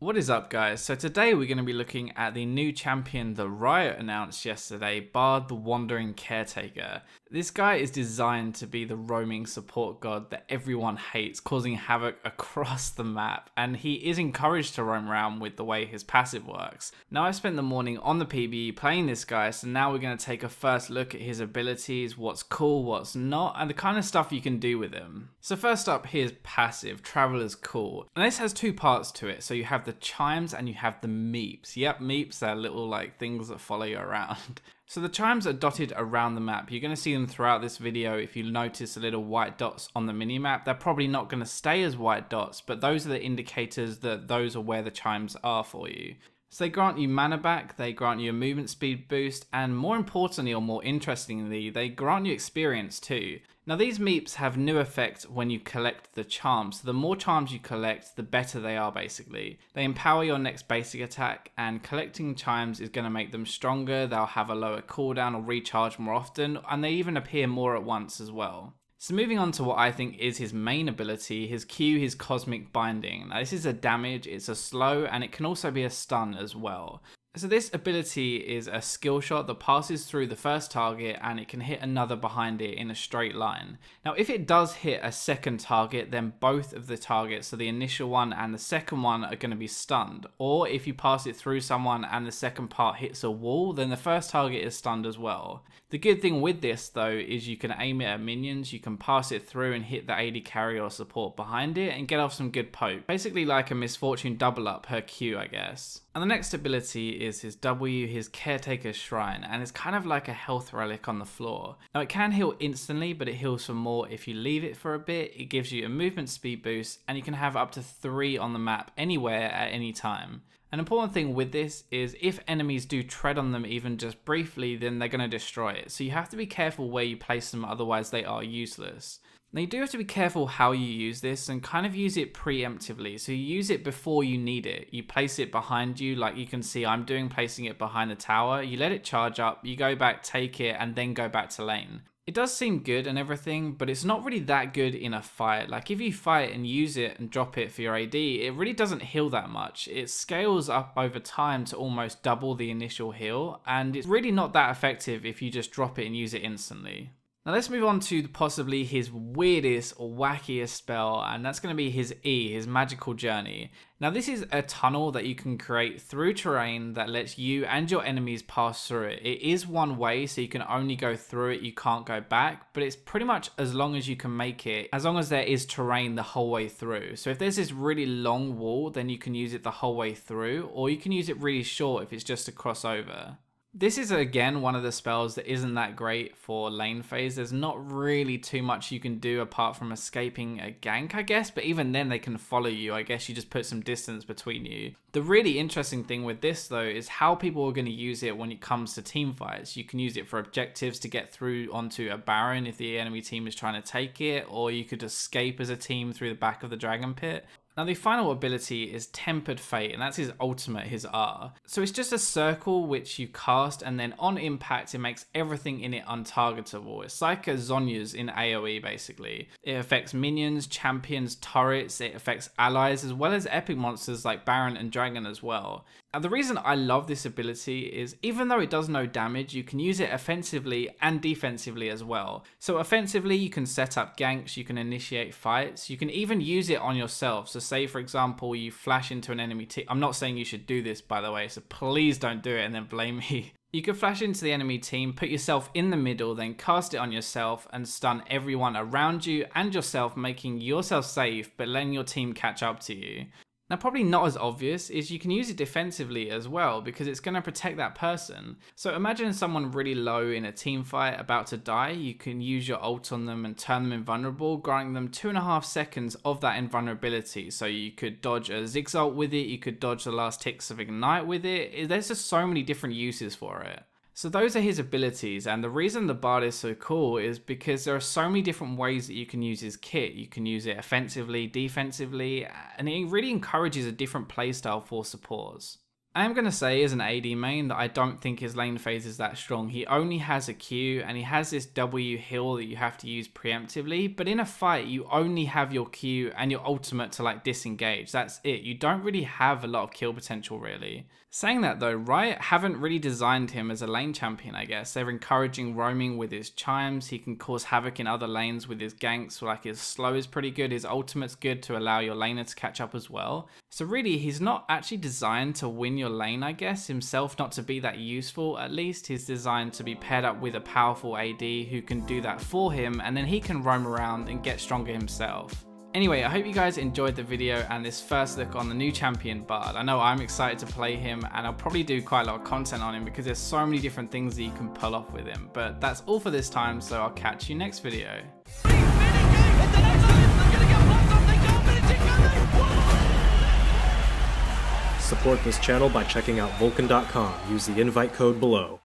What is up, guys? So today we're going to be looking at the new champion the Riot announced yesterday, BARD the Wandering Caretaker. This guy is designed to be the roaming support god that everyone hates, causing havoc across the map, and he is encouraged to roam around with the way his passive works. Now, I spent the morning on the PBE playing this guy, so now we're going to take a first look at his abilities, what's cool, what's not, and the kind of stuff you can do with him. So first up, here's passive, Traveler's Call. And this has two parts to it, so you have the chimes and you have the meeps. Yep, meeps are little like things that follow you around. So the chimes are dotted around the map. You're going to see them throughout this video. If you notice the little white dots on the minimap, they're probably not going to stay as white dots, but those are the indicators that those are where the chimes are for you. So they grant you mana back, they grant you a movement speed boost, and more importantly or more interestingly, they grant you experience too. Now these meeps have new effects when you collect the charms, so the more charms you collect, the better they are basically. They empower your next basic attack, and collecting chimes is going to make them stronger, they'll have a lower cooldown or recharge more often, and they even appear more at once as well. So moving on to what I think is his main ability, his Q, his Cosmic Binding. Now this is a damage, it's a slow, and it can also be a stun as well. So this ability is a skill shot that passes through the first target and it can hit another behind it in a straight line. Now if it does hit a second target, then both of the targets, so the initial one and the second one, are going to be stunned. Or if you pass it through someone and the second part hits a wall, then the first target is stunned as well. The good thing with this though is you can aim it at minions, you can pass it through and hit the AD carry or support behind it and get off some good poke. Basically like a Misfortune double up per Q, I guess. And the next ability is his W, his Caretaker Shrine, and it's kind of like a health relic on the floor. Now it can heal instantly, but it heals for more if you leave it for a bit. It gives you a movement speed boost, and you can have up to 3 on the map anywhere at any time. An important thing with this is if enemies do tread on them even just briefly, then they're going to destroy it. So you have to be careful where you place them, otherwise they are useless. Now you do have to be careful how you use this and kind of use it preemptively. So you use it before you need it. You place it behind you, like you can see I'm doing, placing it behind the tower. You let it charge up, you go back, take it, and then go back to lane. It does seem good and everything, but it's not really that good in a fight. Like if you fight and use it and drop it for your AD, it really doesn't heal that much. It scales up over time to almost double the initial heal, and it's really not that effective if you just drop it and use it instantly. Now let's move on to possibly his weirdest or wackiest spell, and that's going to be his E, his Magical Journey. Now this is a tunnel that you can create through terrain that lets you and your enemies pass through it. It is one way, so you can only go through it, you can't go back, but it's pretty much as long as you can make it, as long as there is terrain the whole way through. So if there's this really long wall, then you can use it the whole way through, or you can use it really short if it's just a crossover. This is again one of the spells that isn't that great for lane phase. There's not really too much you can do apart from escaping a gank, I guess, but even then they can follow you. I guess you just put some distance between you. The really interesting thing with this though is how people are going to use it when it comes to team fights. You can use it for objectives to get through onto a Baron if the enemy team is trying to take it, or you could escape as a team through the back of the Dragon Pit. Now the final ability is Tempered Fate, and that's his ultimate, his R. So it's just a circle which you cast, and then on impact it makes everything in it untargetable. It's like a Zhonya's in AoE basically. It affects minions, champions, turrets, it affects allies, as well as epic monsters like Baron and Dragon as well. Now the reason I love this ability is even though it does no damage, you can use it offensively and defensively as well. So offensively you can set up ganks, you can initiate fights, you can even use it on yourself. So say for example you flash into an enemy team. I'm not saying you should do this by the way, so please don't do it and then blame me. You can flash into the enemy team, put yourself in the middle, then cast it on yourself and stun everyone around you and yourself, making yourself safe but letting your team catch up to you. Now probably not as obvious is you can use it defensively as well because it's going to protect that person. So imagine someone really low in a team fight about to die, you can use your ult on them and turn them invulnerable, granting them 2.5 seconds of that invulnerability. So you could dodge a Ziggs ult with it, you could dodge the last ticks of Ignite with it. There's just so many different uses for it. So those are his abilities, and the reason the BARD is so cool is because there are so many different ways that you can use his kit. You can use it offensively, defensively, and it really encourages a different playstyle for supports. I am going to say as an AD main that I don't think his lane phase is that strong. He only has a Q and he has this W heal that you have to use preemptively, but in a fight you only have your Q and your ultimate to like disengage. That's it. You don't really have a lot of kill potential really. Saying that though, Riot haven't really designed him as a lane champion, I guess. They're encouraging roaming with his chimes. He can cause havoc in other lanes with his ganks. Like his slow is pretty good. His ultimate's good to allow your laner to catch up as well. So really, he's not actually designed to win your lane, I guess. Himself not to be that useful, at least. He's designed to be paired up with a powerful AD who can do that for him, and then he can roam around and get stronger himself. Anyway, I hope you guys enjoyed the video and this first look on the new champion Bard. I know I'm excited to play him and I'll probably do quite a lot of content on him because there's so many different things that you can pull off with him. But that's all for this time, so I'll catch you next video. Support this channel by checking out Vulcan.com. Use the invite code below.